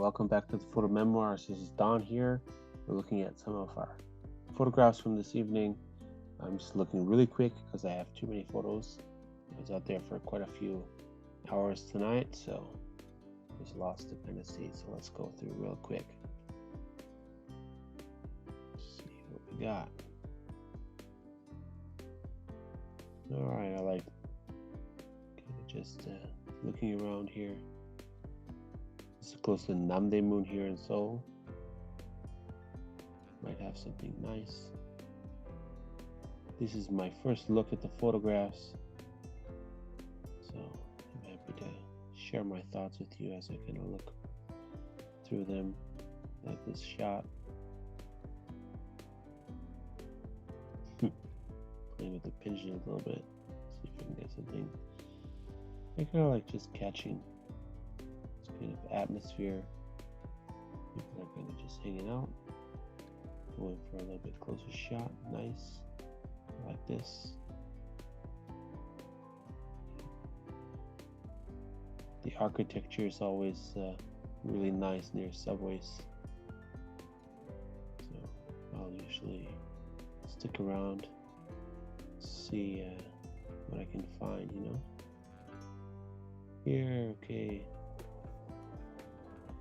welcome back to the Photo Memoirs. This is Don here. We're looking at some of our photographs from this evening. I'm just looking really quick because I have too many photos. I was out there for quite a few hours tonight, so there's lots to kind of see. So let's go through real quick. Let's see what we got. All right, I like kind of just looking around here. This is close to Namdaemun here in Seoul. Might have something nice. This is my first look at the photographs, so I'm happy to share my thoughts with you as I kind of look through them. Like this shot. Playing with the pigeon a little bit. See if I can get something. I kind of like just catching this kind of atmosphere. People are kind of just hanging out. Going for a little bit closer shot. Nice. Like this. The architecture is always really nice near subways. So I'll usually stick around, see what I can find, Here, okay.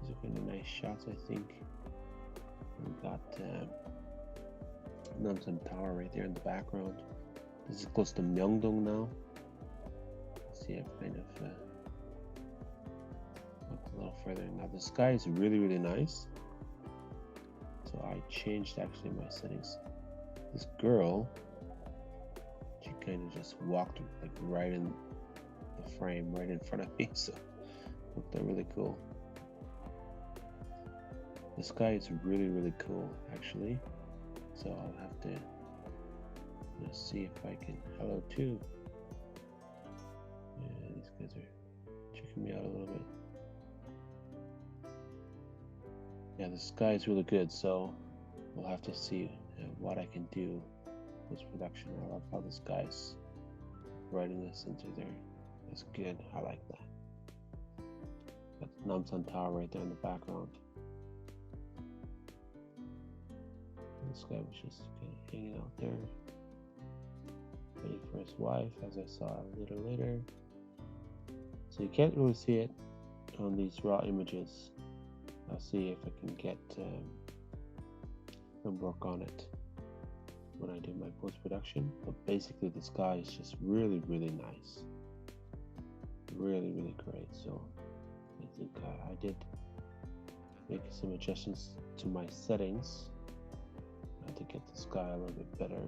These are kind of nice shots, I think. We've got Namdaemun Tower right there in the background. This is close to Myeongdong now. See, I've kind of looked a little further. Now the sky is really, really nice. So I changed actually my settings. This girl, she kind of just walked like right in the frame, right in front of me. So looked really cool. The sky is really, really cool, actually. So I'll have to see if I can. Hello, too. Yeah, these guys are checking me out a little bit. Yeah, the sky is really good, so we'll have to see what I can do post-production. I love how this guy's writing this into there. That's good. I like that. Got the Namdaemun Tower right there in the background. This guy was just kind of hanging out there, waiting for his wife, as I saw a little later. So you can't really see it on these raw images. I'll see if I can get some work on it when I do my post-production. But basically the sky is just really, really nice. Really, really great. So I think I did make some adjustments to my settings to get the sky a little bit better.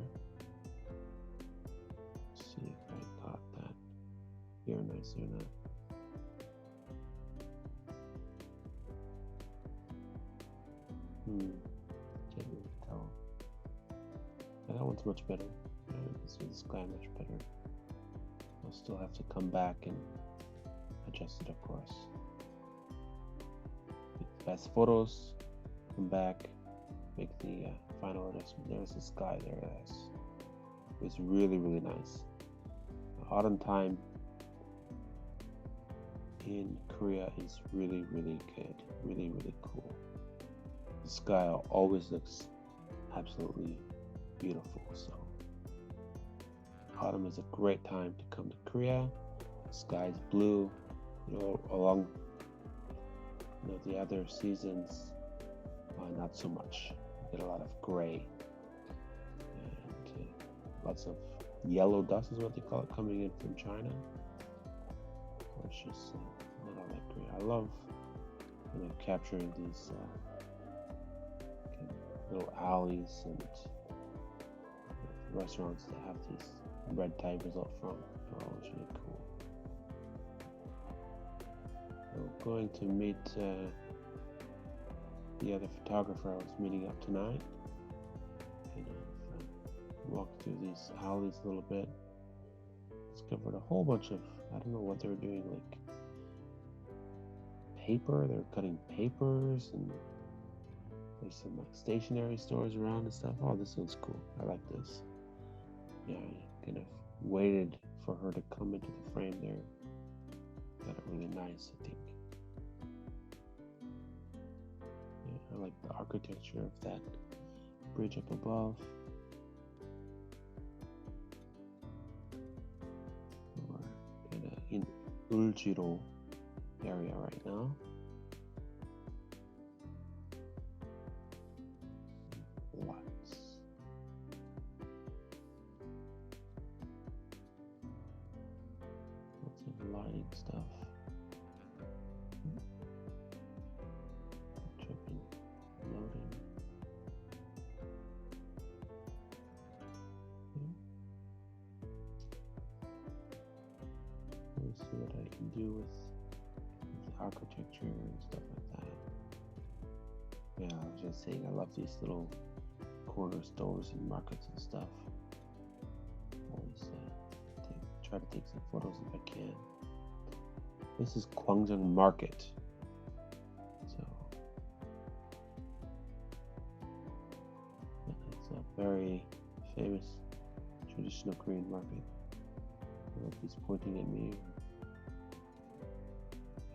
Let's see if I got that here nice or not. Can't really tell. Yeah, that one's much better. You can see the sky much better. I'll still have to come back and adjust it, of course. Take the best photos, come back, make the final adjustment. There's the sky there. It was really, really nice. Autumn time in Korea is really, really good. Really, really cool. The sky always looks absolutely beautiful. So autumn is a great time to come to Korea. The sky is blue. Along the other seasons, not so much. Get a lot of gray and lots of yellow dust is what they call it, coming in from China. So it's just not all that great. I love capturing these kind of little alleys and restaurants that have these red tigers out front. They're always really cool. I'm going to meet the other photographer I was meeting up tonight. Walked through these alleys a little bit. Discovered a whole bunch of, I don't know what they were doing, like paper. They were cutting papers, and there's some like stationery stores around and stuff. Oh, this looks cool. I like this. Yeah, I kind of waited for her to come into the frame there. Got it really nice, I think. like the architecture of that bridge up above. We're kind of in Euljiro area right now. Lots of lighting stuff. Tripping, loading. Let's see what I can do with architecture and stuff like that. Yeah, I was just saying, I love these little corner stores and markets and stuff. Always try to take some photos if I can. This is Gwangjang Market. So it's a very famous traditional Korean market. I don't know if he's pointing at me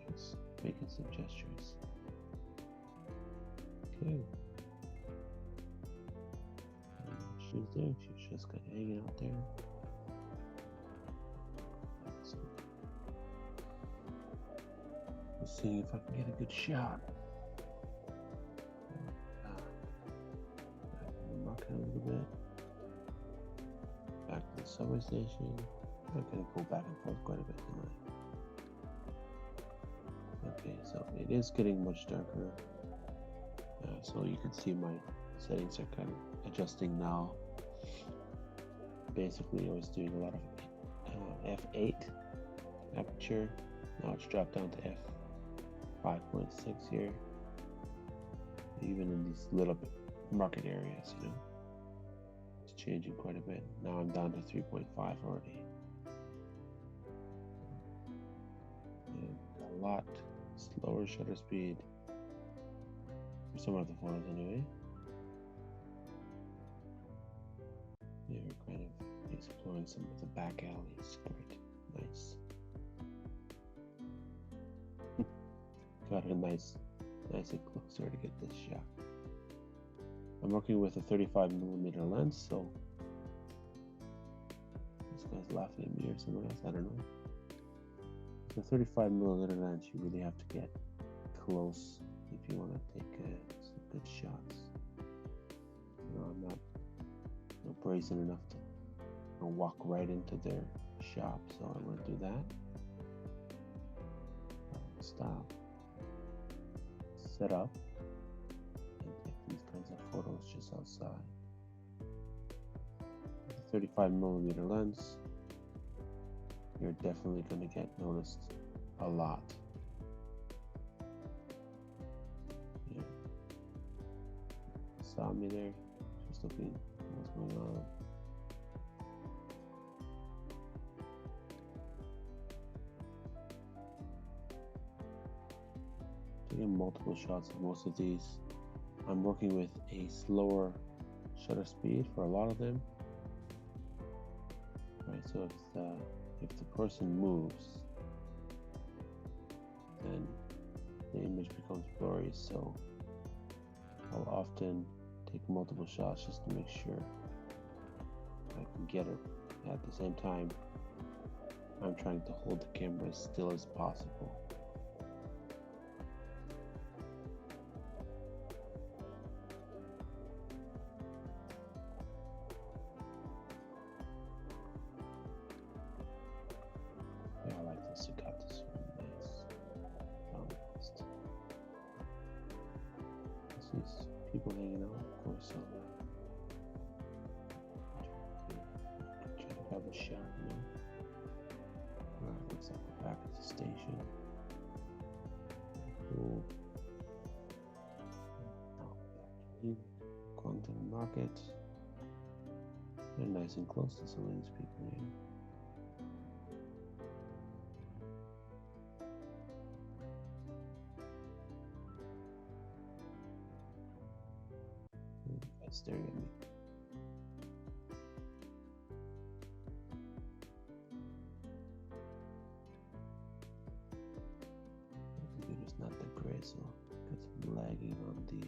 or just making some gestures. Okay. She's there. She's just kind of hanging out there. So, let's see if I can get a good shot. Back in the market a little bit. Back to the subway station. I'm gonna go back and forth quite a bit tonight. Okay, so it is getting much darker. So you can see my settings are kind of adjusting now. Basically, I was doing a lot of f8 aperture. Now it's dropped down to f5.6 here. Even in these little market areas, you know, it's changing quite a bit. Now I'm down to 3.5 already. And a lot slower shutter speed. For some of the photos anyway. Yeah, we're kind of exploring some of the back alleys. Great, nice. Got a nice and closer to get this shot. I'm working with a 35mm lens, so this guy's laughing at me or someone else, I don't know. It's a 35mm lens, you really have to get close if you want to take some good shots. You know, I'm not brazen enough to walk right into their shop, so I want to do that. Stop, set up, and take these kinds of photos just outside. With a 35mm lens, you're definitely going to get noticed a lot. Yeah. Saw me there, just looking what's going on. Taking multiple shots of most of these. I'm working with a slower shutter speed for a lot of them. Right, so if the person moves, then the image becomes blurry. So I'll often take multiple shots just to make sure I can get it. At the same time, I'm trying to hold the camera as still as possible. Yeah, I like this. You got this really nice. Balanced. These people hanging out, of course. So try to have a shot, you know. Alright, looks like we're back at the station. Cool. Now back to Gwangjang Market. They're nice and close to some of these people here. Staring at me. The computer's not that great, so got some lagging on the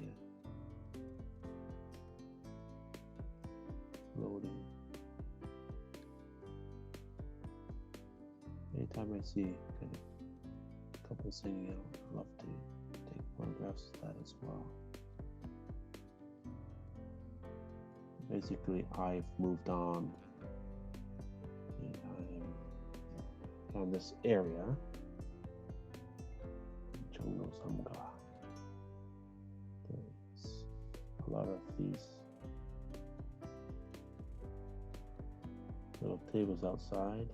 anytime I see kind of couples singing out, I love to take photographs of that as well. Basically, I've moved on, and I'm on this area, Jongno. There's a lot of these little tables outside,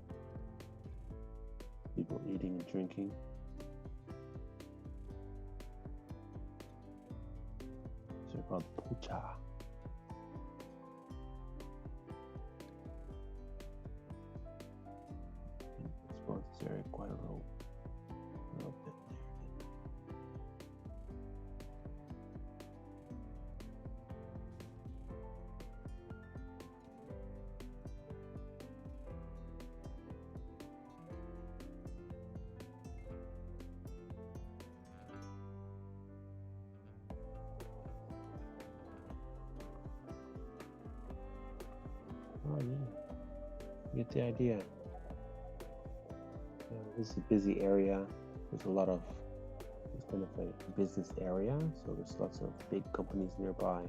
people eating and drinking. They're called pucha. Explore this area quite a little bit there. Oh yeah, you get the idea. This is a busy area. There's a lot of, it's kind of a business area, so there's lots of big companies nearby.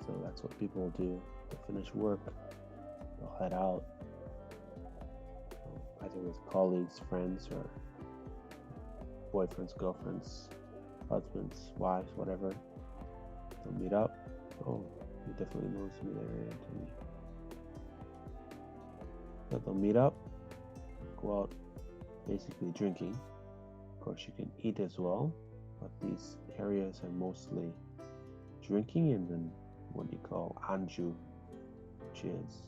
So that's what people will do. They'll finish work, they'll head out, either with colleagues, friends, or boyfriends, girlfriends, husbands, wives, whatever. They'll meet up. Oh, you definitely noticed me there, Anthony. But they'll meet up, go out basically drinking. Of course, you can eat as well, but these areas are mostly drinking and then what you call anju, which is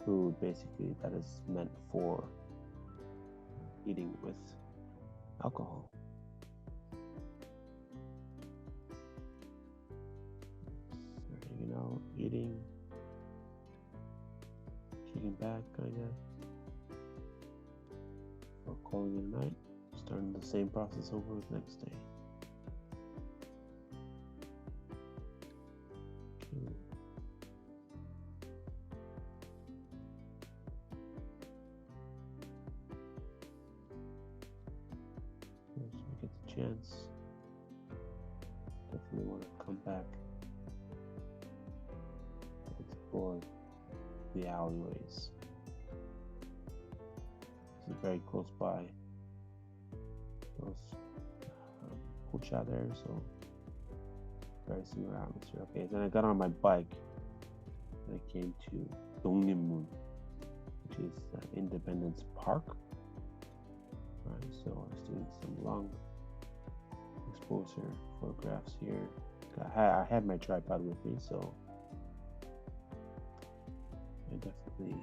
food basically that is meant for eating with alcohol. They're hanging out, eating, kicking back, kinda. Or calling it a night, starting the same process over the next day. If you get the chance, definitely want to come back and explore the alleyways. This is very close by those pucha there, so very similar atmosphere. Okay, then I got on my bike and I came to Dongnimmun, which is Independence Park. Right, so I was doing some long exposure photographs here. I had my tripod with me, so I definitely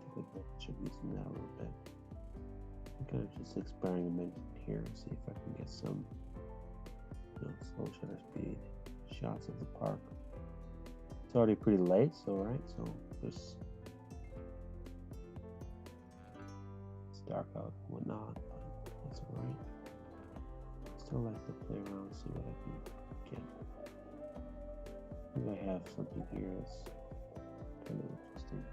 took advantage of using that a little bit. I'm kind of just experimenting here, see if I can get some slow shutter speed shots of the park. It's already pretty late, so it's dark out and whatnot, but that's alright. Still like to play around, see what I can get. I think I have something here that's kind of interesting.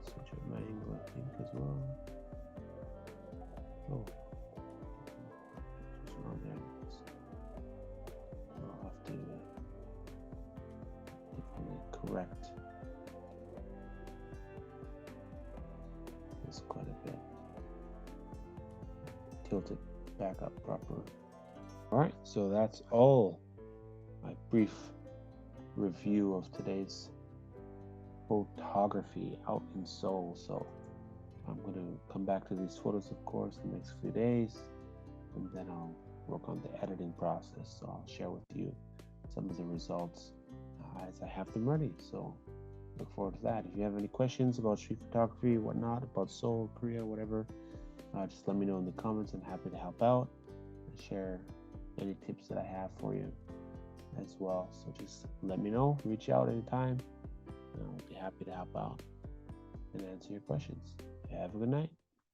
Switch up my angle, I think, as well. Oh, just around there. I'll have to definitely correct this quite a bit. Tilt it back up proper. Alright, so that's all my brief review of today's photography out in Seoul. So I'm going to come back to these photos, of course, in the next few days, and then I'll work on the editing process. So I'll share with you some of the results as I have them ready. So look forward to that. If you have any questions about street photography, whatnot, about Seoul, Korea, whatever, just let me know in the comments. I'm happy to help out and share any tips that I have for you as well. So just let me know, reach out anytime, and I'll be happy to help out and answer your questions. Have a good night.